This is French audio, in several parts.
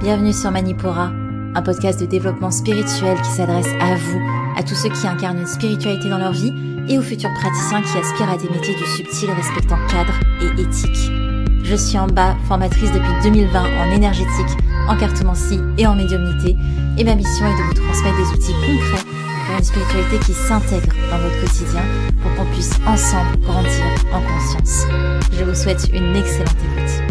Bienvenue sur Manipura, un podcast de développement spirituel qui s'adresse à vous, à tous ceux qui incarnent une spiritualité dans leur vie et aux futurs praticiens qui aspirent à des métiers du subtil respectant cadre et éthique. Je suis Amba, formatrice depuis 2020 en énergétique, en cartomancie et en médiumnité, et ma mission est de vous transmettre des outils concrets pour une spiritualité qui s'intègre dans votre quotidien pour qu'on puisse ensemble grandir en conscience. Je vous souhaite une excellente écoute.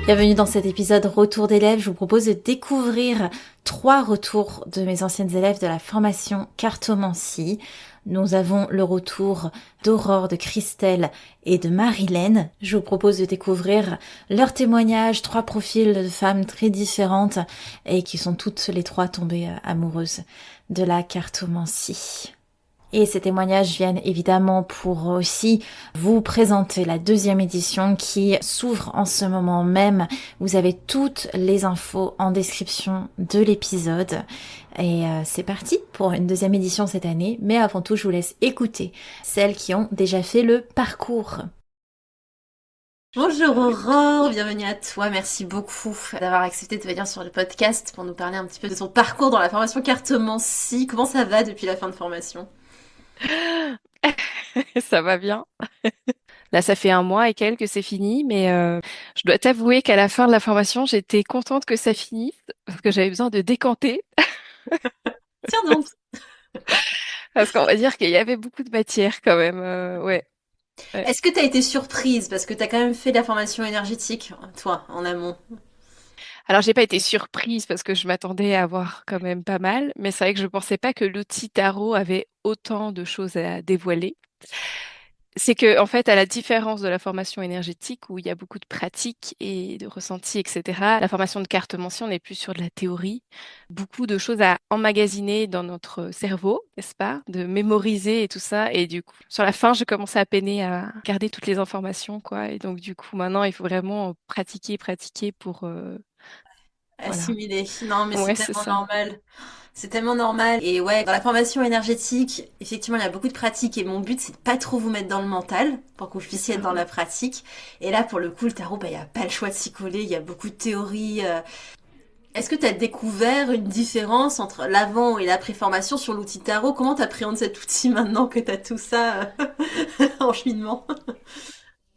Bienvenue dans cet épisode Retour d'élèves. Je vous propose de découvrir 3 retours de mes anciennes élèves de la formation cartomancie. Nous avons le retour d'Aurore, de Christelle et de Marilène. Je vous propose de découvrir leurs témoignages, 3 profils de femmes très différentes et qui sont toutes les 3 tombées amoureuses de la cartomancie. Et ces témoignages viennent évidemment pour aussi vous présenter la 2e édition qui s'ouvre en ce moment même. Vous avez toutes les infos en description de l'épisode. Et c'est parti pour une 2e édition cette année. Mais avant tout, je vous laisse écouter celles qui ont déjà fait le parcours. Bonjour Aurore, bienvenue à toi. Merci beaucoup d'avoir accepté de venir sur le podcast pour nous parler un petit peu de ton parcours dans la formation cartomancie. Comment ça va depuis la fin de formation ? Ça va bien. Là, ça fait 1 mois et quelques que c'est fini, mais je dois t'avouer qu'à la fin de la formation, j'étais contente que ça finisse parce que j'avais besoin de décanter. Tiens donc. Parce qu'on va dire qu'il y avait beaucoup de matière quand même. Ouais. Est-ce que tu as été surprise parce que tu as quand même fait de la formation énergétique, toi, en amont? Alors, j'ai pas été surprise parce que je m'attendais à avoir quand même pas mal, mais c'est vrai que je pensais pas que l'outil tarot avait autant de choses à dévoiler. C'est que, en fait, à la différence de la formation énergétique où il y a beaucoup de pratiques et de ressentis, etc., la formation de cartomancie, on n'est plus sur de la théorie. Beaucoup de choses à emmagasiner dans notre cerveau, n'est-ce pas? De mémoriser et tout ça. Et du coup, sur la fin, je commençais à peiner à garder toutes les informations, quoi. Et donc, du coup, maintenant, il faut vraiment pratiquer pour, voilà. Assimiler. Non, mais c'est Ouais, c'est tellement ça. normal. C'est tellement normal. Et ouais, dans la formation énergétique, effectivement, il y a beaucoup de pratiques et mon but, c'est de pas trop vous mettre dans le mental pour que vous C'est puissiez être ça. dans la pratique. Et là, pour le coup, le tarot, bah, il n'y a pas le choix de s'y coller. Il y a beaucoup de théories. Est-ce que tu as découvert une différence entre l'avant et l'après-formation sur l'outil tarot? Comment tu appréhendes cet outil maintenant que tu as tout ça en cheminement?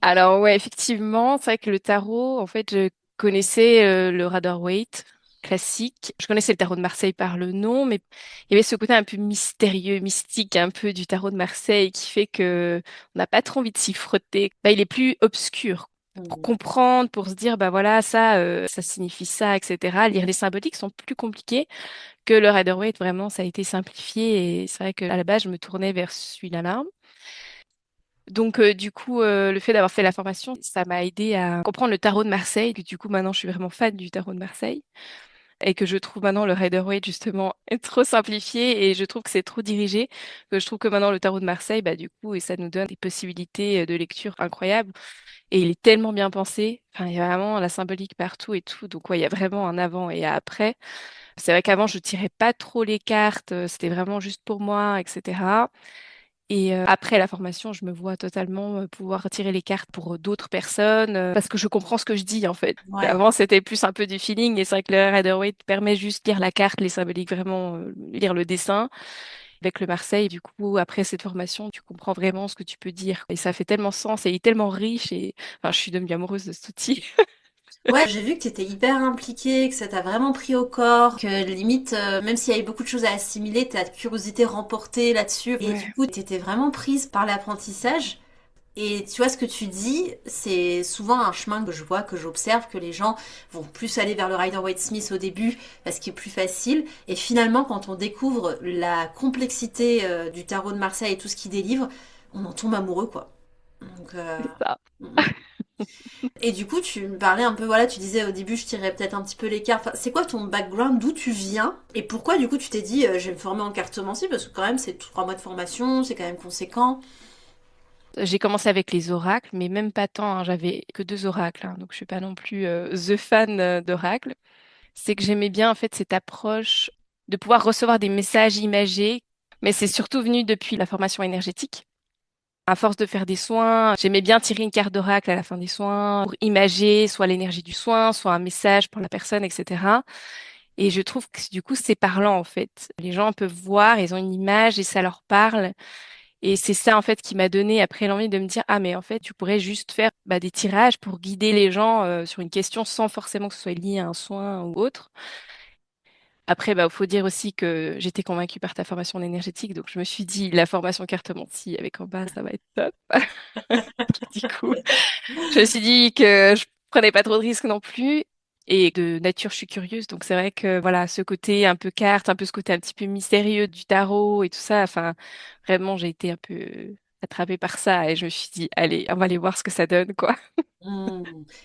Alors ouais, effectivement, c'est vrai que le tarot, en fait, je connaissais le Rider-Waite classique. Je connaissais le tarot de Marseille par le nom, mais il y avait ce côté un peu mystérieux, mystique, un peu du tarot de Marseille qui fait que on n'a pas trop envie de s'y frotter. Bah, il est plus obscur. Pour comprendre, pour se dire, bah voilà, ça signifie ça, etc. Lire les symboliques sont plus compliqués que le Rider-Waite. Vraiment, ça a été simplifié et c'est vrai qu'à la base, je me tournais vers celui-là. Donc, du coup, le fait d'avoir fait la formation, ça m'a aidé à comprendre le tarot de Marseille. Et du coup, maintenant, je suis vraiment fan du tarot de Marseille. Et que je trouve maintenant le Rider-Waite, justement, est trop simplifié. Et je trouve que c'est trop dirigé. Que je trouve que maintenant, le tarot de Marseille, bah, du coup, et ça nous donne des possibilités de lecture incroyables. Et il est tellement bien pensé. Enfin, il y a vraiment la symbolique partout et tout. Donc, ouais, il y a vraiment un avant et un après. C'est vrai qu'avant, je tirais pas trop les cartes. C'était vraiment juste pour moi, etc. Et après la formation, je me vois totalement pouvoir tirer les cartes pour d'autres personnes parce que je comprends ce que je dis en fait. Ouais. Avant, c'était plus un peu du feeling et c'est vrai que le Rider-Waite permet juste de lire la carte, les symboliques, vraiment lire le dessin. Avec le Marseille, du coup, après cette formation, tu comprends vraiment ce que tu peux dire. Et ça fait tellement sens et il est tellement riche et enfin, je suis devenue amoureuse de cet outil. Ouais, j'ai vu que tu étais hyper impliquée, que ça t'a vraiment pris au corps, que limite, même s'il y avait beaucoup de choses à assimiler, ta curiosité remportée là-dessus. Et du Ouais, coup, t'étais vraiment prise par l'apprentissage. Et tu vois, ce que tu dis, c'est souvent un chemin que je vois, que j'observe, que les gens vont plus aller vers le Rider-Waite-Smith au début, parce qu'il est plus facile. Et finalement, quand on découvre la complexité du tarot de Marseille et tout ce qu'il délivre, on en tombe amoureux, quoi. Donc, c'est ça. mm. Et du coup, tu me parlais un peu, voilà, tu disais au début, je tirais peut-être un petit peu l'écart. Enfin, c'est quoi ton background, d'où tu viens? Et pourquoi, du coup, tu t'es dit, je vais me former en cartomancie? Parce que quand même, c'est 3 mois de formation, c'est quand même conséquent. J'ai commencé avec les oracles, mais même pas tant, hein. J'avais que 2 oracles, hein, donc je suis pas non plus the fan d'oracles. C'est que j'aimais bien en fait cette approche de pouvoir recevoir des messages imagés, mais c'est surtout venu depuis la formation énergétique. À force de faire des soins, j'aimais bien tirer une carte d'oracle à la fin des soins pour imager soit l'énergie du soin, soit un message pour la personne, etc. Et je trouve que du coup, c'est parlant en fait. Les gens peuvent voir, ils ont une image et ça leur parle. Et c'est ça en fait qui m'a donné après l'envie de me dire, ah mais en fait, tu pourrais juste faire des tirages pour guider les gens sur une question sans forcément que ce soit lié à un soin ou autre. Après, il faut dire aussi que j'étais convaincue par ta formation en énergétique, donc je me suis dit, la formation cartomancie avec en bas, ça va être top. Du coup, je me suis dit que je prenais pas trop de risques non plus. Et de nature, je suis curieuse, donc c'est vrai que voilà, ce côté un peu carte, un peu ce côté un petit peu mystérieux du tarot et tout ça, enfin, vraiment, j'ai été un peu attrapée par ça et je me suis dit, allez, on va aller voir ce que ça donne, quoi. Hmm.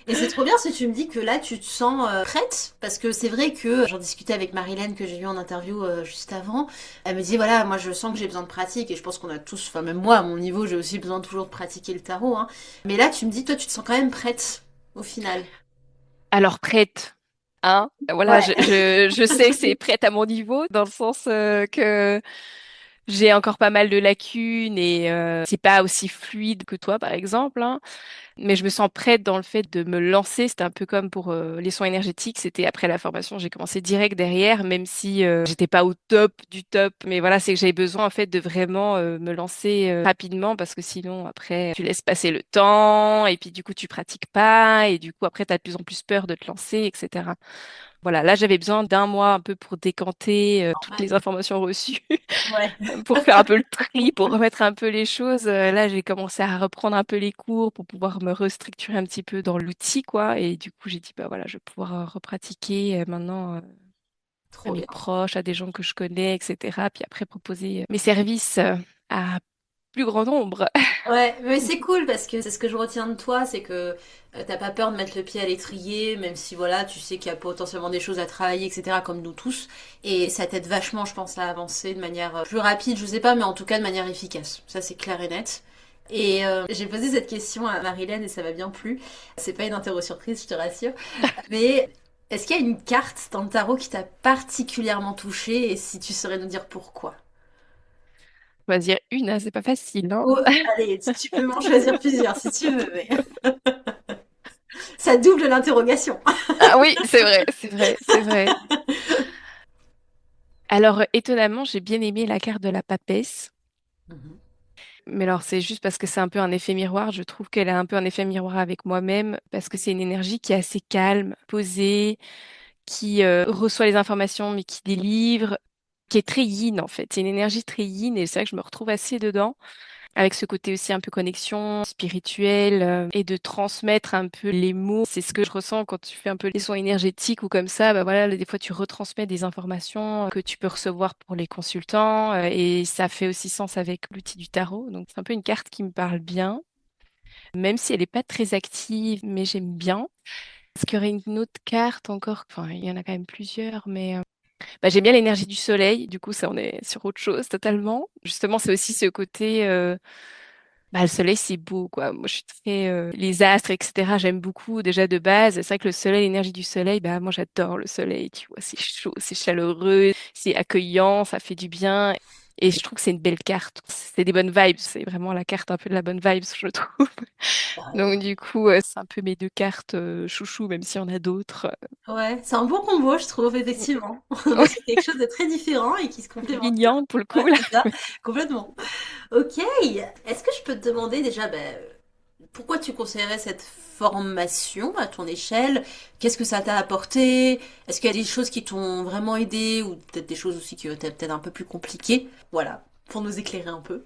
Et c'est trop bien si tu me dis que là tu te sens prête, parce que c'est vrai que j'en discutais avec Marilyn que j'ai eu en interview juste avant. Elle me dit voilà, moi je sens que j'ai besoin de pratique et je pense qu'on a tous, enfin même moi à mon niveau, j'ai aussi besoin toujours de pratiquer le tarot, hein. Mais là tu me dis toi tu te sens quand même prête au final. Alors, prête, hein? Voilà, Ouais. je sais que c'est prête à mon niveau, dans le sens que j'ai encore pas mal de lacunes et c'est pas aussi fluide que toi, par exemple, hein. Mais je me sens prête dans le fait de me lancer. C'était un peu comme pour les soins énergétiques. C'était après la formation, j'ai commencé direct derrière, même si j'étais pas au top du top. Mais voilà, c'est que j'avais besoin en fait de vraiment me lancer rapidement parce que sinon après tu laisses passer le temps et puis du coup tu pratiques pas et du coup après tu as de plus en plus peur de te lancer, etc. Voilà, là j'avais besoin d'un mois un peu pour décanter toutes Normal. les informations reçues. Ouais. Pour faire un peu le tri, pour remettre un peu les choses. Là, j'ai commencé à reprendre un peu les cours pour pouvoir me restructurer un petit peu dans l'outil, quoi. Et du coup, j'ai dit, bah voilà, je vais pouvoir repratiquer maintenant à Trop mes bien. proches, à des gens que je connais, etc. Puis après, proposer mes services à plus grand nombre. Ouais, mais c'est cool parce que c'est ce que je retiens de toi, c'est que t'as pas peur de mettre le pied à l'étrier, même si voilà, tu sais qu'il y a potentiellement des choses à travailler, etc., comme nous tous. Et ça t'aide vachement, je pense, à avancer de manière plus rapide, je sais pas, mais en tout cas de manière efficace. Ça, c'est clair et net. Et j'ai posé cette question à Marilyn et ça m'a bien plu. C'est pas une interro surprise, je te rassure. Mais est-ce qu'il y a une carte dans le tarot qui t'a particulièrement touchée et si tu saurais nous dire pourquoi? Choisir une, hein, c'est pas facile, hein. Oh, allez, tu peux m'en choisir plusieurs si tu veux, mais ça double l'interrogation. Ah oui, c'est vrai, c'est vrai, c'est vrai. Alors, étonnamment, j'ai bien aimé la carte de la papesse. Mhm. Mais alors, c'est juste parce que c'est un peu un effet miroir. Je trouve qu'elle a un peu un effet miroir avec moi-même parce que c'est une énergie qui est assez calme, posée, qui reçoit les informations mais qui délivre, qui est très yin en fait. C'est une énergie très yin et c'est vrai que je me retrouve assez dedans avec ce côté aussi un peu connexion spirituelle et de transmettre un peu les mots. C'est ce que je ressens quand tu fais un peu les soins énergétiques ou comme ça. Bah voilà, des fois tu retransmets des informations que tu peux recevoir pour les consultants et ça fait aussi sens avec l'outil du tarot. Donc c'est un peu une carte qui me parle bien, même si elle n'est pas très active, mais j'aime bien. Est-ce qu'il y aurait une autre carte encore? Enfin, il y en a quand même plusieurs, mais j'aime bien l'énergie du soleil. Du coup, ça, on est sur autre chose totalement. Justement, c'est aussi ce côté le soleil, c'est beau, quoi. Moi, je suis très... les astres, etc., j'aime beaucoup déjà de base. C'est vrai que le soleil, l'énergie du soleil, moi, j'adore le soleil, tu vois. C'est chaud, c'est chaleureux, c'est accueillant, ça fait du bien. Et je trouve que c'est une belle carte. C'est des bonnes vibes. C'est vraiment la carte un peu de la bonne vibes, je trouve. Donc, du coup, c'est un peu mes deux cartes chouchou, même s'il y en a d'autres. Ouais, c'est un bon combo, je trouve, effectivement. Donc c'est quelque chose de très différent et qui se complémente bien. Yin pour le Ouais, coup, là. c'est ça, complètement. Ok, est-ce que je peux te demander déjà, pourquoi tu conseillerais cette formation à ton échelle? Qu'est-ce que ça t'a apporté? Est-ce qu'il y a des choses qui t'ont vraiment aidé ou peut-être des choses aussi qui ont été peut-être un peu plus compliquées? Voilà, pour nous éclairer un peu.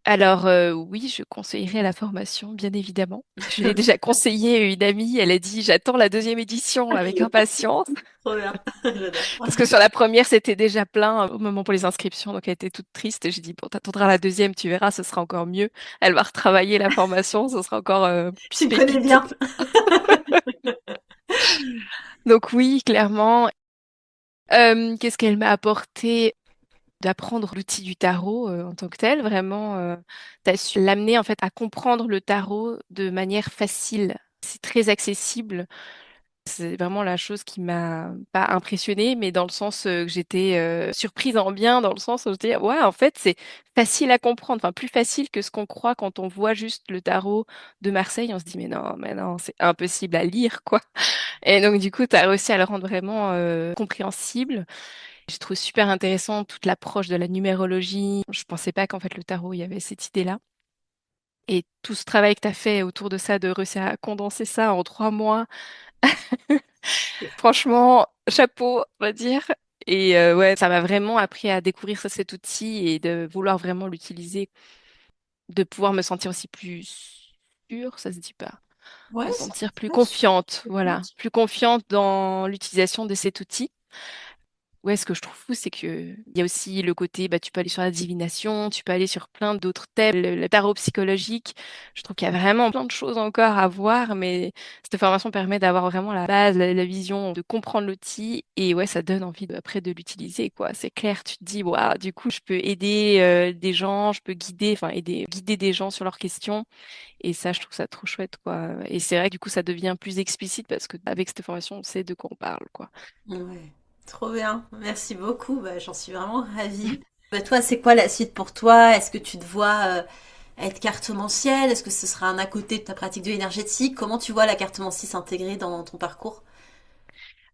Alors oui, je conseillerais la formation, bien évidemment. Je l'ai déjà conseillé à une amie, elle a dit j'attends la deuxième édition avec impatience, Trop bien, j'adore. parce que sur la première c'était déjà plein au moment pour les inscriptions, donc elle était toute triste. J'ai dit bon, t'attendras la deuxième, tu verras, ce sera encore mieux. Elle va retravailler la formation, ce sera encore plus Tu me connais pépite. bien. Donc oui, clairement. Qu'est-ce qu'elle m'a apporté? D'apprendre l'outil du tarot en tant que tel, vraiment, t'as su l'amener en fait à comprendre le tarot de manière facile. C'est très accessible. C'est vraiment la chose qui m'a pas impressionnée, mais dans le sens que j'étais surprise en bien, dans le sens où je dis, ouais, en fait, c'est facile à comprendre, enfin plus facile que ce qu'on croit quand on voit juste le tarot de Marseille. On se dit, mais non, c'est impossible à lire, quoi. Et donc, du coup, tu as réussi à le rendre vraiment compréhensible. Je trouve super intéressant toute l'approche de la numérologie. Je pensais pas qu'en fait, le tarot, il y avait cette idée-là. Et tout ce travail que tu as fait autour de ça, de réussir à condenser ça en 3 mois, franchement, chapeau, on va dire. Et ouais, ça m'a vraiment appris à découvrir cet outil et de vouloir vraiment l'utiliser, de pouvoir me sentir aussi plus sûre, ça se dit pas, Ouais, me ça sentir plus va, super. confiante, voilà, plus confiante dans l'utilisation de cet outil. Ouais, ce que je trouve fou, c'est que il y a aussi le côté, bah, tu peux aller sur la divination, tu peux aller sur plein d'autres thèmes, le tarot psychologique. Je trouve qu'il y a vraiment plein de choses encore à voir, mais cette formation permet d'avoir vraiment la base, la vision, de comprendre l'outil, et ouais, ça donne envie après de l'utiliser, quoi. C'est clair, tu te dis, waouh, du coup, je peux aider des gens, je peux guider, enfin, guider des gens sur leurs questions, et ça, je trouve ça trop chouette, quoi. Et c'est vrai que du coup, ça devient plus explicite parce que avec cette formation, on sait de quoi on parle, quoi. Ouais, trop bien. Merci beaucoup. Bah, j'en suis vraiment ravie. Bah, toi, c'est quoi la suite pour toi? Est-ce que tu te vois être cartomancienne? Est-ce que ce sera un à côté de ta pratique de l'énergétique? Comment tu vois la cartomancie s'intégrer dans ton parcours?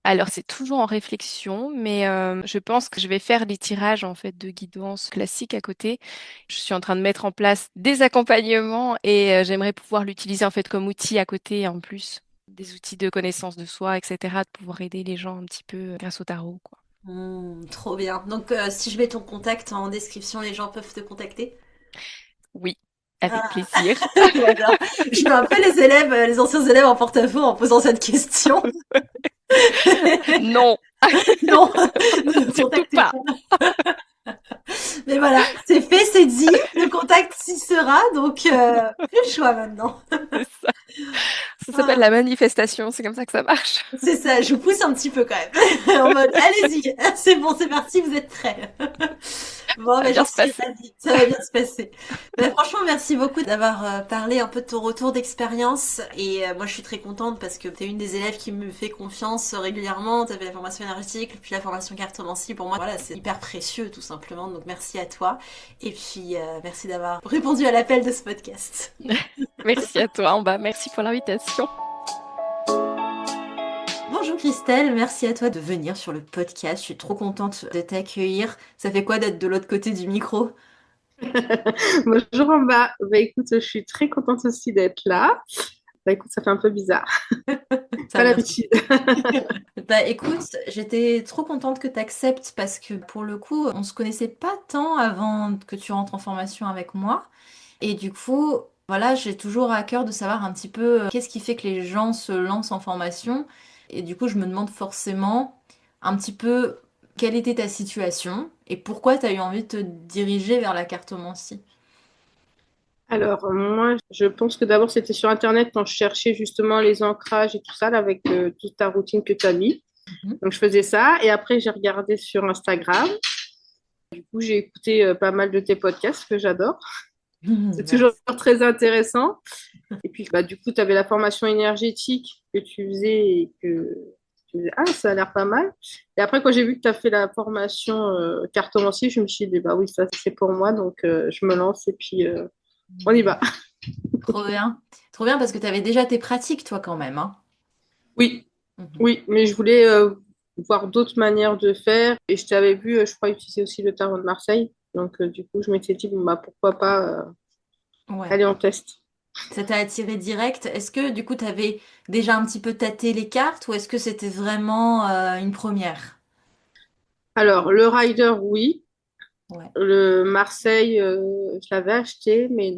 Alors, c'est toujours en réflexion, mais je pense que je vais faire des tirages en fait de guidance classique à côté. Je suis en train de mettre en place des accompagnements et j'aimerais pouvoir l'utiliser en fait comme outil à côté en plus des outils de connaissance de soi, etc., de pouvoir aider les gens un petit peu grâce au tarot, quoi. Trop bien. Donc, si je mets ton contact en description, les gens peuvent te contacter? Oui, avec Ah, plaisir. j'adore. Je mets un peu les élèves, les anciens élèves en porte-à-faux en posant cette question. Non, Non, ne me surtout contactez pas. pas. Mais voilà, c'est fait, c'est dit. Le contact s'y sera, donc plus le choix maintenant. C'est ça. Ça s'appelle Ah, la manifestation, c'est comme ça que ça marche. c'est ça, je vous pousse un petit peu quand même. En mode, allez-y, c'est bon, c'est parti, vous êtes prêts. Bon, Ça va mais j'en bien se suis passer. ravie, ça va bien se passer. Mais franchement, merci beaucoup d'avoir parlé un peu de ton retour d'expérience. Et moi, je suis très contente parce que tu es une des élèves qui me fait confiance régulièrement. Tu avais la formation énergétique, puis la formation cartomancie. Pour moi, voilà, c'est hyper précieux tout simplement. Donc, merci à toi. Et puis, merci d'avoir répondu à l'appel de ce podcast. Merci à toi, Amba. Merci pour l'invitation. Bonjour Christelle, merci à toi de venir sur le podcast. Je suis trop contente de t'accueillir. Ça fait quoi d'être de l'autre côté du micro? Bonjour en bas. Bah écoute, je suis très contente aussi d'être là. Bah écoute, ça fait un peu bizarre. Ça Pas va bien. l'habitude. Bah écoute, j'étais trop contente que tu acceptes parce que pour le coup, on se connaissait pas tant avant que tu rentres en formation avec moi. Et du coup, voilà, j'ai toujours à cœur de savoir un petit peu qu'est-ce qui fait que les gens se lancent en formation. Et du coup, je me demande forcément un petit peu quelle était ta situation et pourquoi tu as eu envie de te diriger vers la cartomancie. Alors, moi, je pense que d'abord, c'était sur Internet quand je cherchais justement les ancrages et tout ça, là, avec toute ta routine que tu as mis. Mhm. Donc, je faisais ça. Et après, j'ai regardé sur Instagram, où j'ai écouté pas mal de tes podcasts que j'adore. C'est toujours Merci. très intéressant. Et puis, bah, du coup, tu avais la formation énergétique que tu faisais et que tu disais, ah, ça a l'air pas mal. Et après, quand j'ai vu que tu as fait la formation cartomancie, je me suis dit, bah oui, ça, c'est pour moi. Donc, je me lance et puis on y va. Trop bien. Trop bien parce que tu avais déjà tes pratiques, toi, quand même, hein. Oui, Mhm. oui, mais je voulais voir d'autres manières de faire. Et je t'avais vu, je crois, utiliser aussi le tarot de Marseille. Donc, du coup, je m'étais dit, bon, bah, pourquoi pas Ouais. aller en test. Ça t'a attiré direct. Est-ce que du coup, tu avais déjà un petit peu tâté les cartes ou est-ce que c'était vraiment une première? Alors, le rider, oui. Ouais, Le Marseille, je l'avais acheté, mais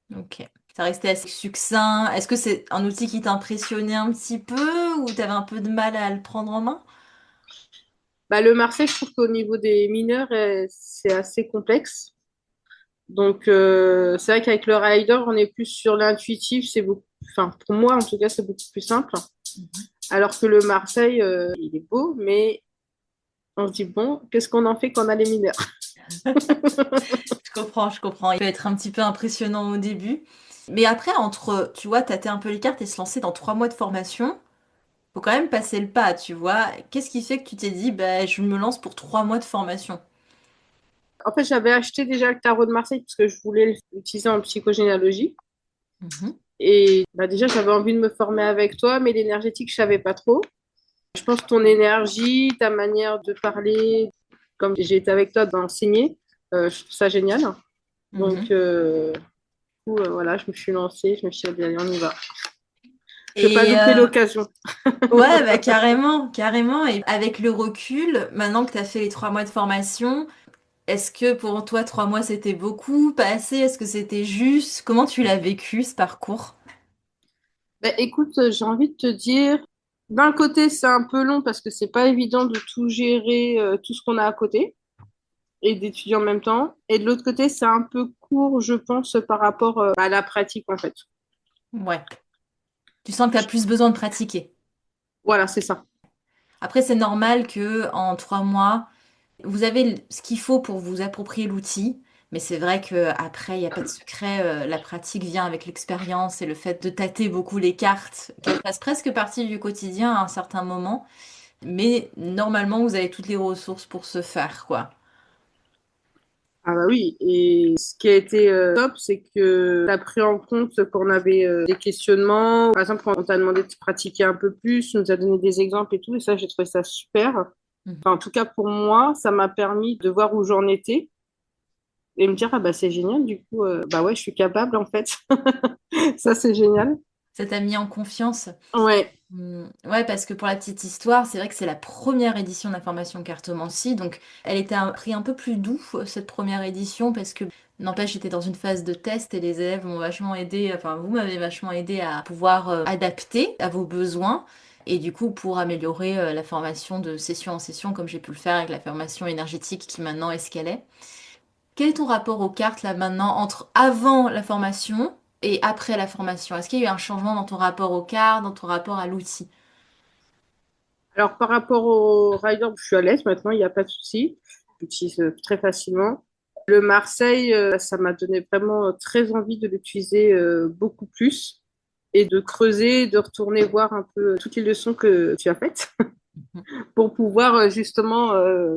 non. ok. Ça restait assez succinct. Est-ce que c'est un outil qui t'impressionnait un petit peu ou t'avais un peu de mal à le prendre en main? Bah, le Marseille, je trouve qu'au niveau des mineurs, c'est assez complexe. Donc, c'est vrai qu'avec le rider, on est plus sur l'intuitif. C'est beaucoup, enfin, pour moi, en tout cas, c'est beaucoup plus simple. Mhm. Alors que le Marseille, il est beau, mais on se dit, bon, qu'est-ce qu'on en fait quand on a les mineurs? Je comprends, je comprends. Il peut être un petit peu impressionnant au début. Mais après, entre, tu vois, tâter un peu les cartes et se lancer dans 3 mois de formation, Faut quand même passer le pas, tu vois. Qu'est-ce qui fait que tu t'es dit, bah, je me lance pour 3 mois de formation? En fait, j'avais acheté déjà le tarot de Marseille parce que je voulais l'utiliser en psychogénéalogie. Mhm. Et bah, déjà, j'avais envie de me former avec toi, mais l'énergétique, je savais pas trop. Je pense que ton énergie, ta manière de parler, comme j'ai été avec toi d'enseigner, je trouve ça génial. Donc, Mhm. voilà, je me suis lancée, je me suis dit, allez, on y va. Je vais pas Et louper l'occasion. ouais, bah carrément, carrément. Et avec le recul, maintenant que tu as fait les 3 mois de formation, est-ce que pour toi, 3 mois, c'était beaucoup, pas assez? Est-ce que c'était juste? Comment tu l'as vécu, ce parcours? Bah, écoute, j'ai envie de te dire, d'un côté, c'est un peu long parce que c'est pas évident de tout gérer, tout ce qu'on a à côté et d'étudier en même temps. Et de l'autre côté, c'est un peu court, je pense, par rapport à la pratique, en fait. Ouais. Tu sens que tu as plus besoin de pratiquer. Voilà, c'est ça. Après, c'est normal que en 3 mois, vous avez ce qu'il faut pour vous approprier l'outil, mais c'est vrai que après, il n'y a pas de secret. La pratique vient avec l'expérience et le fait de tâter beaucoup les cartes, qu'elles fassent presque partie du quotidien à un certain moment. Mais normalement, vous avez toutes les ressources pour se faire, quoi. Ah bah oui, et ce qui a été top, c'est que tu as pris en compte qu'on avait des questionnements. Par exemple, quand on t'a demandé de pratiquer un peu plus, on nous a donné des exemples et tout, et ça, j'ai trouvé ça super. Mhm. Enfin, en tout cas, pour moi, ça m'a permis de voir où j'en étais et me dire, ah bah c'est génial, du coup, bah ouais, je suis capable en fait. Ça, c'est génial. Ça t'a mis en confiance. Ouais, Ouais, parce que pour la petite histoire, c'est vrai que c'est la première édition d'information cartomancie, donc elle était un prix un peu plus doux, cette première édition, parce que n'empêche, j'étais dans une phase de test et les élèves m'ont vachement aidé, enfin vous m'avez vachement aidé à pouvoir adapter à vos besoins et du coup pour améliorer la formation de session en session, comme j'ai pu le faire avec la formation énergétique qui maintenant est ce qu'elle est. Quel est ton rapport aux cartes là maintenant entre avant la formation et après la formation? Est-ce qu'il y a eu un changement dans ton rapport aux cartes, dans ton rapport à l'outil? alors par rapport au rider, je suis à l'aise maintenant, il n'y a pas de souci. J'utilise très facilement. Le Marseille, ça m'a donné vraiment très envie de l'utiliser beaucoup plus et de creuser, de retourner voir un peu toutes les leçons que tu as faites pour pouvoir justement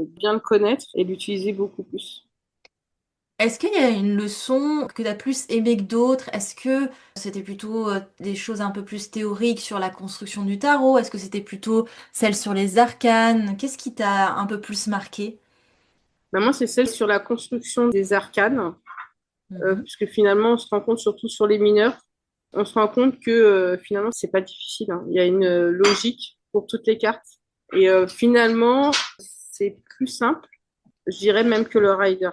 bien le connaître et l'utiliser beaucoup plus. Est-ce qu'il y a une leçon que tu as plus aimée que d'autres? Est-ce que c'était plutôt des choses un peu plus théoriques sur la construction du tarot? Est-ce que c'était plutôt celle sur les arcanes? Qu'est-ce qui t'a un peu plus marqué? Maintenant, c'est celle sur la construction des arcanes, Mhm. puisque finalement, on se rend compte, surtout sur les mineurs, on se rend compte que finalement, c'est pas difficile, hein. Il y a une logique pour toutes les cartes. Et finalement, c'est plus simple, je dirais même que le rider.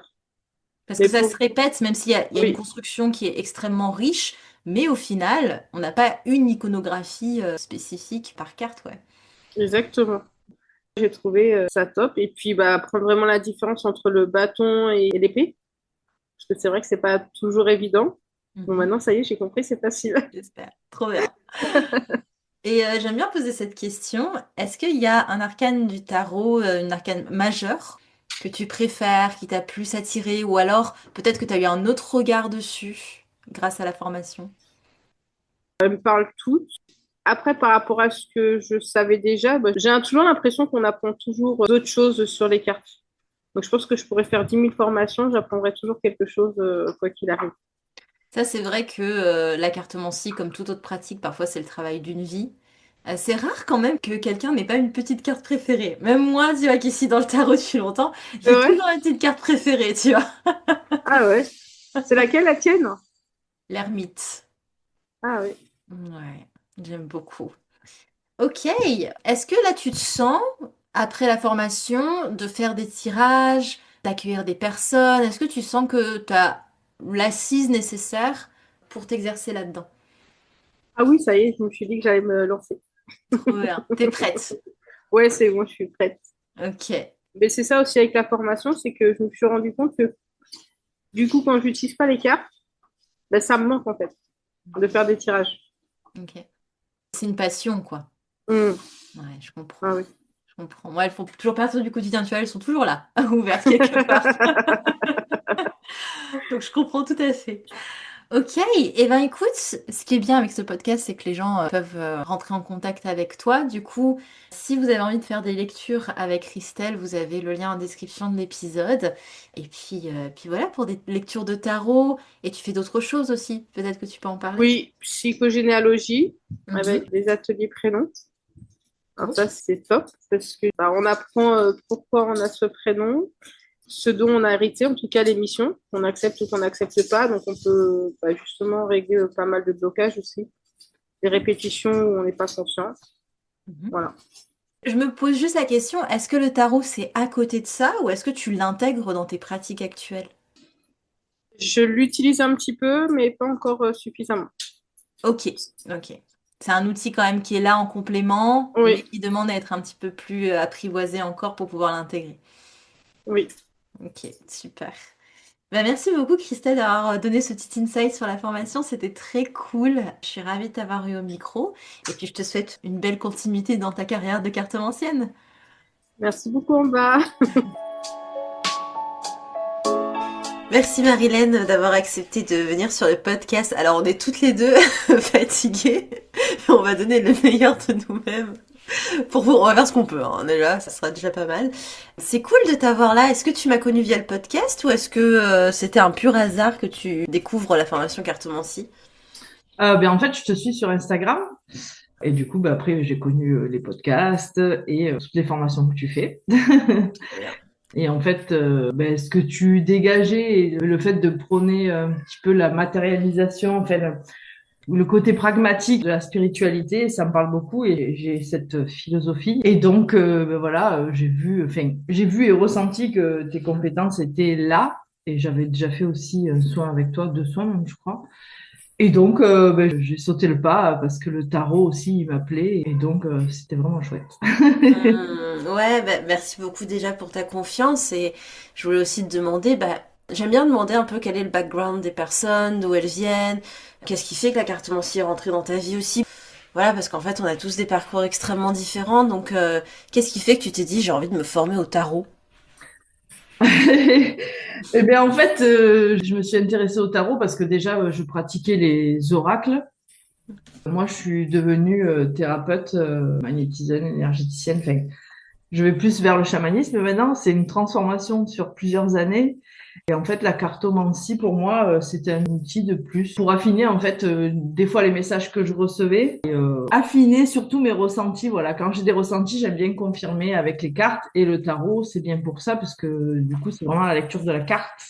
Parce que Mais ça se pour, répète, même s'il y a une oui, construction qui est extrêmement riche, mais au final, on n'a pas une iconographie spécifique par carte, ouais. exactement. J'ai trouvé ça top. Et puis, bah, apprendre vraiment la différence entre le bâton et l'épée, parce que c'est vrai que c'est pas toujours évident. Bon, Mhm. maintenant, ça y est, j'ai compris, c'est facile. J'espère. Trop bien. Et j'aime bien poser cette question. Est-ce qu'il y a un arcane du tarot, une arcane majeure, que tu préfères, qui t'a plus attiré, ou alors peut-être que tu as eu un autre regard dessus grâce à la formation? Elles me parlent toutes. Après, par rapport à ce que je savais déjà, bah, j'ai toujours l'impression qu'on apprend toujours d'autres choses sur les cartes. Donc, je pense que je pourrais faire 10 000 formations, j'apprendrai toujours quelque chose, quoi qu'il arrive. Ça, c'est vrai que la cartomancie, comme toute autre pratique, parfois c'est le travail d'une vie. C'est rare quand même que quelqu'un n'ait pas une petite carte préférée. Même moi, tu vois, qui suis dans le tarot depuis longtemps, j'ai Ouais? toujours une petite carte préférée, tu vois. Ah ouais. C'est laquelle, la tienne? L'ermite. Ah oui. Ouais, j'aime beaucoup. Ok, est-ce que là tu te sens, après la formation, de faire des tirages, d'accueillir des personnes? Est-ce que tu sens que tu as l'assise nécessaire pour t'exercer là-dedans? Ah oui, ça y est, je me suis dit que j'allais me lancer. Trop bien. T'es prête? Ouais, c'est bon, je suis prête. Ok. Mais c'est ça aussi avec la formation, c'est que je me suis rendu compte que du coup, quand j'utilise pas les cartes, ben, ça me manque en fait de faire des tirages. Ok. C'est une passion, quoi. Hmm. Ouais, je comprends. Ah oui. Je comprends. Moi, elles font toujours partie du quotidien, tu vois, elles sont toujours là, ouvertes quelque part. Donc, je comprends tout à fait. Ok, et ben écoute, ce qui est bien avec ce podcast, c'est que les gens peuvent rentrer en contact avec toi. Du coup, si vous avez envie de faire des lectures avec Christelle, vous avez le lien en description de l'épisode. Et puis voilà, pour des lectures de tarot, et tu fais d'autres choses aussi. Peut-être que tu peux en parler. Oui, psychogénéalogie Mhm. avec des ateliers prénoms. Alors Ok. ça, c'est top parce que on apprend pourquoi on a ce prénom, ce dont on a hérité, en tout cas l'émission, qu'on accepte ou qu'on n'accepte pas. Donc on peut justement régler pas mal de blocages aussi, des répétitions où on n'est pas conscient. Mhm. Voilà. Je me pose juste la question, est-ce que le tarot c'est à côté de ça ou est-ce que tu l'intègres dans tes pratiques actuelles? Je l'utilise un petit peu, mais pas encore suffisamment. Ok, ok. C'est un outil quand même qui est là en complément, mais Oui, qui demande à être un petit peu plus apprivoisé encore pour pouvoir l'intégrer. oui. Ok, super. Bah, merci beaucoup Christelle d'avoir donné ce petit insight sur la formation, c'était très cool. Je suis ravie de t'avoir eu au micro et puis je te souhaite une belle continuité dans ta carrière de cartomancienne. Merci beaucoup, en bas. Merci Marilène d'avoir accepté de venir sur le podcast. Alors on est toutes les deux fatiguées, on va donner le meilleur de nous-mêmes. Pour vous, on va faire ce qu'on peut, hein. Déjà, ça sera déjà pas mal. C'est cool de t'avoir là. Est-ce que tu m'as connu via le podcast ou est-ce que c'était un pur hasard que tu découvres la formation cartomancie? En fait, je te suis sur Instagram et du coup, après, j'ai connu les podcasts et toutes les formations que tu fais. Trop bien. Et en fait, ce que tu dégageais et le fait de prôner un petit peu la matérialisation, enfin, le côté pragmatique de la spiritualité, ça me parle beaucoup et j'ai cette philosophie. Et donc, j'ai vu et ressenti que tes compétences étaient là. Et j'avais déjà fait aussi un soin avec toi, 2 soins même, je crois. Et donc, j'ai sauté le pas parce que le tarot aussi, il m'appelait. Et donc, c'était vraiment chouette. Ouais, bah, merci beaucoup déjà pour ta confiance et je voulais aussi te demander, bah, j'aime bien demander un peu quel est le background des personnes, d'où elles viennent, qu'est-ce qui fait que la cartomancie est rentrée dans ta vie aussi. Voilà, parce qu'en fait, on a tous des parcours extrêmement différents, donc qu'est-ce qui fait que tu t'es dit j'ai envie de me former au tarot? Eh bien, en fait, je me suis intéressée au tarot parce que déjà, je pratiquais les oracles. Moi, je suis devenue thérapeute, magnéticienne, énergéticienne. Enfin, je vais plus vers le chamanisme maintenant. C'est une transformation sur plusieurs années. Et en fait, la cartomancie, pour moi, c'était un outil de plus pour affiner, en fait, des fois les messages que je recevais, et, affiner surtout mes ressentis. Voilà, quand j'ai des ressentis, j'aime bien confirmer avec les cartes et le tarot, c'est bien pour ça parce que du coup, c'est vraiment la lecture de la carte.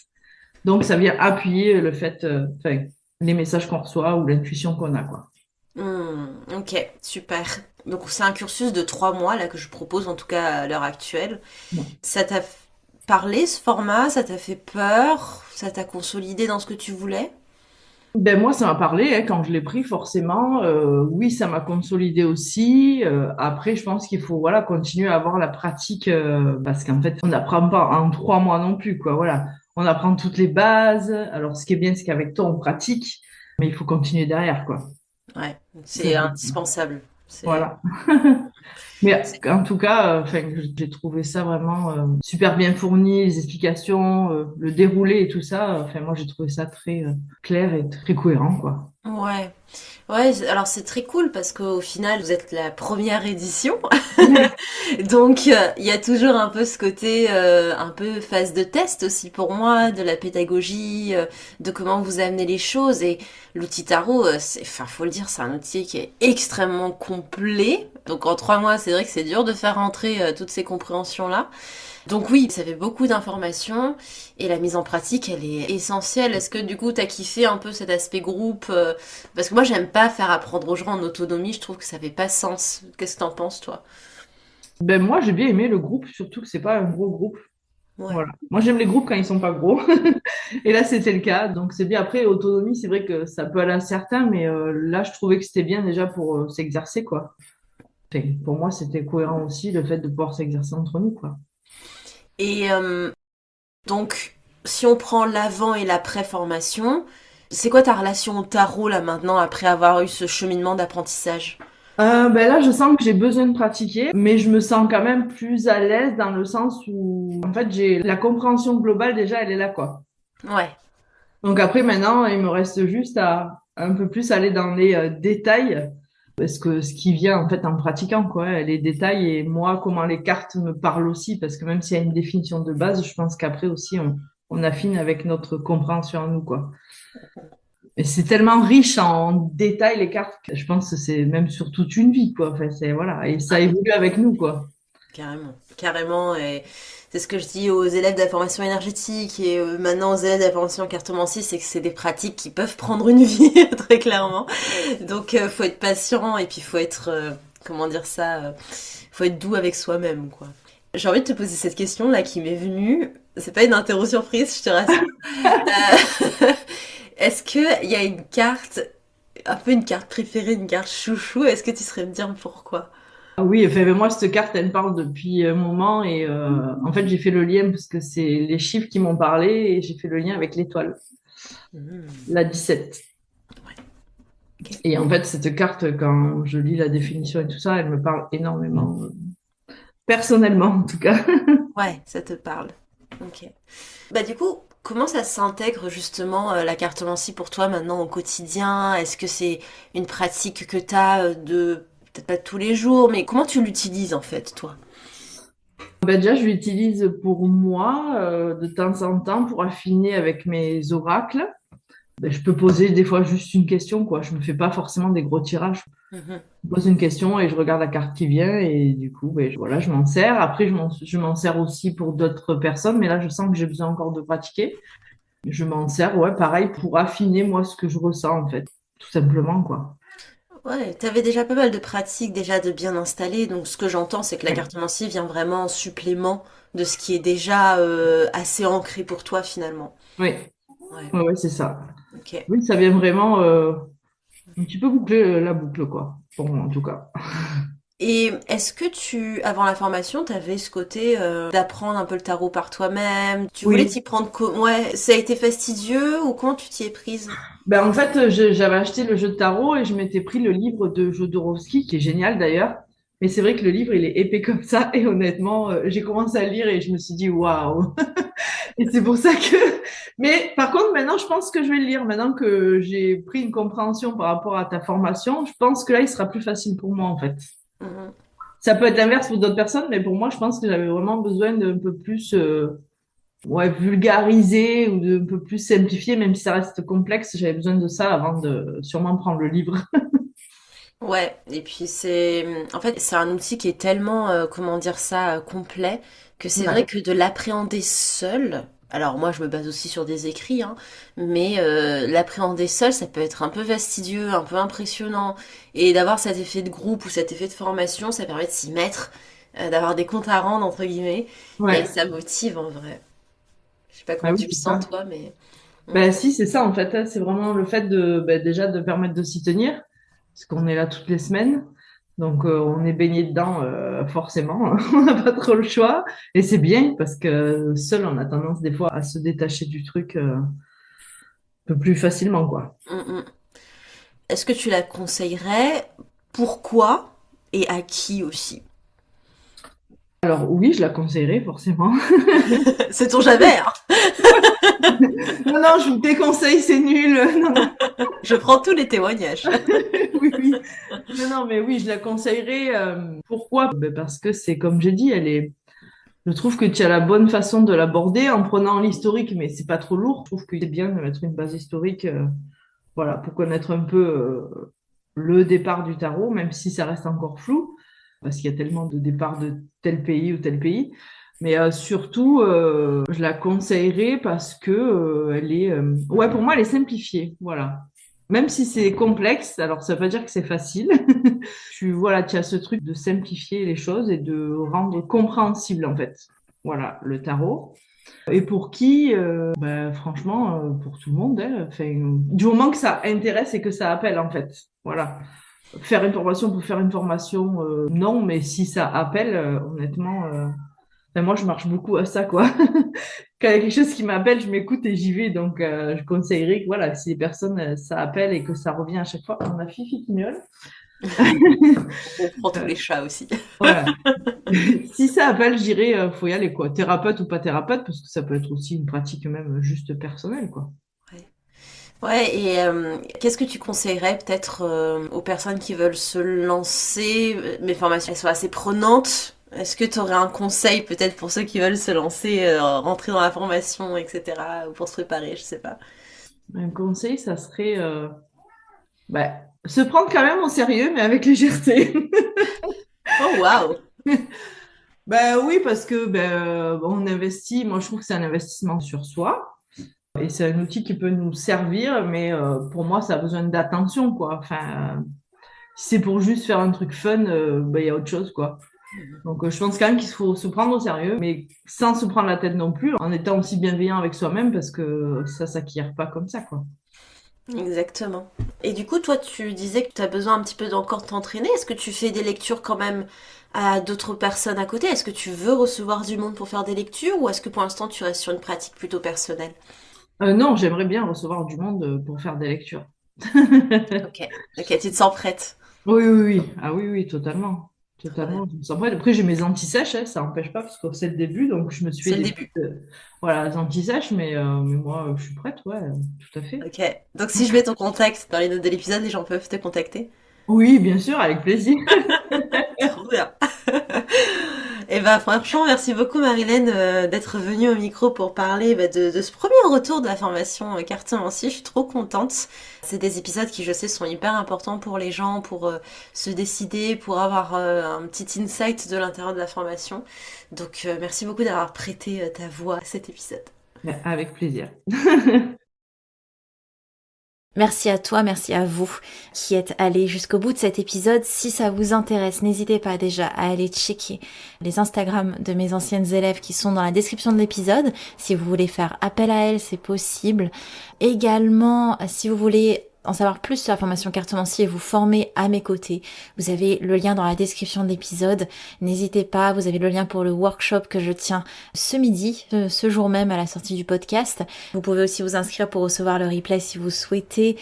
Donc, ça vient appuyer le fait, enfin, les messages qu'on reçoit ou l'intuition qu'on a, quoi. Ok, super. Donc c'est un cursus de 3 mois là que je propose en tout cas à l'heure actuelle. Ça t'a parlé ce format? Ça t'a fait peur? Ça t'a consolidé dans ce que tu voulais? Ben moi, ça m'a parlé hein, quand je l'ai pris, forcément. Oui, ça m'a consolidé aussi. Après, je pense qu'il faut voilà continuer à avoir la pratique parce qu'en fait, on n'apprend pas en 3 mois non plus, quoi. Voilà, on apprend toutes les bases. Alors, ce qui est bien, c'est qu'avec toi, on pratique, mais il faut continuer derrière, quoi. Ouais, Ça, c'est indispensable. C'est voilà. Mais en tout cas, enfin, j'ai trouvé ça vraiment super bien fourni, les explications, le déroulé et tout ça. Enfin, moi, j'ai trouvé ça très clair et très cohérent, quoi. ouais. Ouais, alors c'est très cool parce qu'au final, vous êtes la première édition. Donc, il y a toujours un peu ce côté, un peu phase de test aussi pour moi, de la pédagogie, de comment vous amenez les choses. Et l'outil tarot, enfin, faut le dire, c'est un outil qui est extrêmement complet. Donc, en 3 mois, c'est vrai que c'est dur de faire rentrer toutes ces compréhensions-là. Donc oui, ça fait beaucoup d'informations et la mise en pratique, elle est essentielle. Est-ce que du coup, t'as kiffé un peu cet aspect groupe parce que moi, j'aime pas faire apprendre aux gens en autonomie, je trouve que ça fait pas sens. Qu'est-ce que t'en penses, toi? Ben moi, j'ai bien aimé le groupe, surtout que c'est pas un gros groupe. Ouais. Voilà. Moi, j'aime les groupes quand ils sont pas gros. Et là, c'était le cas. Donc, c'est bien. Après, autonomie, c'est vrai que ça peut aller à certains, mais là, je trouvais que c'était bien déjà pour s'exercer, quoi. Enfin, pour moi, c'était cohérent aussi le fait de pouvoir s'exercer entre nous, quoi. Et donc, si on prend l'avant et l'après formation, c'est quoi ta relation au tarot là maintenant après avoir eu ce cheminement d'apprentissage? Là, je sens que j'ai besoin de pratiquer, mais je me sens quand même plus à l'aise dans le sens où, en fait, j'ai la compréhension globale déjà, elle est là, quoi. Ouais. Donc après, maintenant, il me reste juste à un peu plus aller dans les détails, parce que ce qui vient en fait en pratiquant, quoi, les détails et moi, comment les cartes me parlent aussi, parce que même s'il y a une définition de base, je pense qu'après aussi, on affine avec notre compréhension à nous, quoi. Et c'est tellement riche en détails, les cartes, que je pense que c'est même sur toute une vie, quoi. Enfin, c'est, voilà, et ça évolue avec nous, quoi. Carrément, carrément. Et c'est ce que je dis aux élèves de la formation énergétique et maintenant aux élèves de la formation cartomancie, c'est que c'est des pratiques qui peuvent prendre une vie, très clairement. Donc, faut être patient et puis faut être, comment dire ça, faut être doux avec soi-même, quoi. J'ai envie de te poser cette question là qui m'est venue. C'est pas une interro surprise, je te rassure. Est-ce que il y a une carte, un peu une carte préférée, une carte chouchou? Est-ce que tu saurais me dire pourquoi? Ah oui, enfin, mais moi, cette carte, elle me parle depuis un moment et en fait, j'ai fait le lien parce que c'est les chiffres qui m'ont parlé et j'ai fait le lien avec l'étoile, Hmm. la 17. Ouais. Ok. Et en fait, cette carte, quand je lis la définition et tout ça, elle me parle énormément, personnellement en tout cas. Ouais, ça te parle. Ok. Bah du coup, comment ça s'intègre justement la cartomancie pour toi maintenant au quotidien? Est-ce que c'est une pratique que tu as de peut-être pas tous les jours, mais comment tu l'utilises en fait, toi? Bah déjà, je l'utilise pour moi de temps en temps pour affiner avec mes oracles. Ben, je peux poser des fois juste une question, quoi. Je me fais pas forcément des gros tirages. Mhm. Je pose une question et je regarde la carte qui vient et du coup, ben, voilà, je m'en sers. Après, je m'en sers aussi pour d'autres personnes, mais là, je sens que j'ai besoin encore de pratiquer. Je m'en sers, ouais, pareil, pour affiner moi ce que je ressens, en fait, tout simplement, quoi. Ouais, t'avais déjà pas mal de pratiques déjà de bien installées, donc ce que j'entends c'est que la Ouais, cartomancie vient vraiment en supplément de ce qui est déjà assez ancré pour toi finalement. ouais, Ouais, ouais, ouais, c'est ça. ok. Oui, ça vient vraiment un petit peu boucler la boucle, quoi. Pour moi, en tout cas. Et est-ce que avant la formation, t'avais ce côté d'apprendre un peu le tarot par toi-même? Tu voulais Oui. t'y prendre ouais, ça a été fastidieux ou comment tu t'y es prise? Ben, en fait, j'avais acheté le jeu de tarot et je m'étais pris le livre de Jodorowsky, qui est génial d'ailleurs. Mais c'est vrai que le livre, il est épais comme ça. Et honnêtement, j'ai commencé à le lire et je me suis dit, waouh! Et c'est pour ça que. Mais par contre, maintenant, je pense que je vais le lire. Maintenant que j'ai pris une compréhension par rapport à ta formation, je pense que là, il sera plus facile pour moi, en fait. Mhm. Ça peut être l'inverse pour d'autres personnes, mais pour moi, je pense que j'avais vraiment besoin d'un peu plus. Ouais, vulgariser ou de un peu plus simplifier, même si ça reste complexe, j'avais besoin de ça avant de sûrement prendre le livre. Ouais, et puis en fait, c'est un outil qui est tellement, comment dire ça, complet, que c'est vrai Ouais. que de l'appréhender seul, alors moi je me base aussi sur des écrits, hein, mais l'appréhender seul, ça peut être un peu fastidieux, un peu impressionnant, et d'avoir cet effet de groupe ou cet effet de formation, ça permet de s'y mettre, d'avoir des comptes à rendre, entre guillemets, et Ouais, ça motive en vrai. Je sais pas ah comment oui, tu le c'est ça. sens toi, mais... Mm. Ben si, c'est ça en fait, hein. C'est vraiment le fait de ben, déjà de permettre de s'y tenir, parce qu'on est là toutes les semaines. Donc on est baigné dedans forcément, on n'a pas trop le choix. Et c'est bien parce que seul on a tendance des fois à se détacher du truc un peu plus facilement, quoi. Mm, mm. Est-ce que tu la conseillerais? Pourquoi? Et à qui aussi? Alors oui, je la conseillerais forcément. Sait-on jamais, hein. Non, non, je vous déconseille, c'est nul. Non, non. Je prends tous les témoignages. Oui, oui. Non, non, mais oui, je la conseillerais. Pourquoi? Ben, parce que c'est comme j'ai dit, elle est. Je trouve que tu as la bonne façon de l'aborder en prenant l'historique, mais c'est pas trop lourd. Je trouve que c'est bien de mettre une base historique, voilà, pour connaître un peu le départ du tarot, même si ça reste encore flou, parce qu'il y a tellement de départs de tel pays ou tel pays. Mais surtout, je la conseillerais parce que elle est, ouais, pour moi, elle est simplifiée, voilà. Même si c'est complexe, alors ça veut pas dire que c'est facile. Voilà, tu as ce truc de simplifier les choses et de rendre compréhensible en fait. Voilà, le tarot. Et pour qui, ben, franchement, pour tout le monde, hein, enfin, du moment que ça intéresse et que ça appelle en fait. Voilà. Faire une formation pour faire une formation, non, mais si ça appelle, honnêtement, ben, moi je marche beaucoup à ça quoi. Quand il y a quelque chose qui m'appelle, je m'écoute et j'y vais. Donc je conseillerais que voilà, si les personnes ça appelle et que ça revient à chaque fois, on a Fifi qui miaule. On prend tous Euh, les chats aussi. voilà. Si ça appelle, je dirais, faut y aller, quoi. Thérapeute ou pas thérapeute, parce que ça peut être aussi une pratique même juste personnelle, quoi. Ouais. Ouais, et qu'est-ce que tu conseillerais peut-être aux personnes qui veulent se lancer? Mes formations, elles sont assez prenantes. Est-ce que tu aurais un conseil peut-être pour ceux qui veulent se lancer, rentrer dans la formation, etc., ou pour se préparer, je sais pas. Un conseil, ça serait se prendre quand même au sérieux, mais avec légèreté. Oh waouh! Ben oui, parce que on investit, moi je trouve que c'est un investissement sur soi. Et c'est un outil qui peut nous servir, mais pour moi, ça a besoin d'attention, quoi. Enfin, si c'est pour juste faire un truc fun, il y a autre chose, quoi. Donc, je pense quand même qu'il faut se prendre au sérieux, mais sans se prendre la tête non plus, en étant aussi bienveillant avec soi-même, parce que ça s'acquiert pas comme ça, quoi. Exactement. Et du coup, toi, tu disais que tu as besoin un petit peu d'encore t'entraîner. Est-ce que tu fais des lectures quand même à d'autres personnes à côté? Est-ce que tu veux recevoir du monde pour faire des lectures ou est-ce que pour l'instant tu restes sur une pratique plutôt personnelle? Non, j'aimerais bien recevoir du monde pour faire des lectures. Ok, ok, tu te sens prête. Oui, oui, oui. Ah oui, oui, totalement. Trop bien. Totalement. Je me sens prête. Après, j'ai mes anti-sèches, hein, ça n'empêche pas, parce que c'est le début, donc je me suis fait C'est le des début. petites, voilà, des anti-sèches, mais moi, je suis prête, ouais, tout à fait. Ok. Donc si je mets ton contact dans les notes de l'épisode, les gens peuvent te contacter. Oui, bien sûr, avec plaisir. Trop bien. Et ben franchement, merci beaucoup Marilène d'être venue au micro pour parler de ce premier retour de la formation cartomancie. Je suis trop contente. C'est des épisodes qui, je sais, sont hyper importants pour les gens, pour se décider, pour avoir un petit insight de l'intérieur de la formation. Donc merci beaucoup d'avoir prêté ta voix à cet épisode. Avec plaisir. Merci à toi, merci à vous qui êtes allés jusqu'au bout de cet épisode. Si ça vous intéresse, n'hésitez pas déjà à aller checker les Instagram de mes anciennes élèves qui sont dans la description de l'épisode. Si vous voulez faire appel à elles, c'est possible. Également, si vous voulez en savoir plus sur la formation cartomancie et vous former à mes côtés, vous avez le lien dans la description de l'épisode. N'hésitez pas, vous avez le lien pour le workshop que je tiens ce midi, ce jour même à la sortie du podcast. Vous pouvez aussi vous inscrire pour recevoir le replay si vous souhaitez.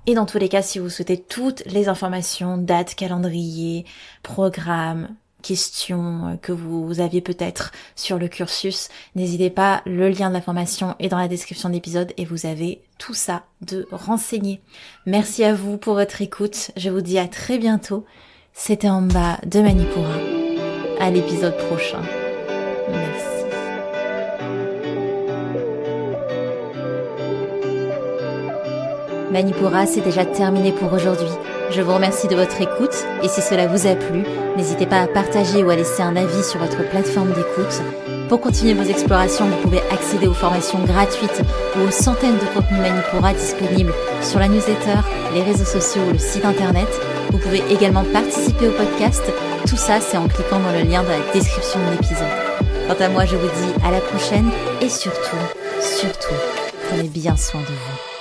Et dans tous les cas, si vous souhaitez toutes les informations, dates, calendrier, programme, questions que vous aviez peut-être sur le cursus, n'hésitez pas, le lien de la formation est dans la description de l'épisode et vous avez tout ça de renseigné. Merci à vous pour votre écoute, je vous dis à très bientôt. C'était en bas de Manipura. À l'épisode prochain. Merci. Manipura, c'est déjà terminé pour aujourd'hui. Je vous remercie de votre écoute et si cela vous a plu, n'hésitez pas à partager ou à laisser un avis sur votre plateforme d'écoute. Pour continuer vos explorations, vous pouvez accéder aux formations gratuites ou aux centaines de contenus Manipura disponibles sur la newsletter, les réseaux sociaux ou le site internet. Vous pouvez également participer au podcast. Tout ça, c'est en cliquant dans le lien dans la description de l'épisode. Quant à moi, je vous dis à la prochaine et surtout, prenez bien soin de vous.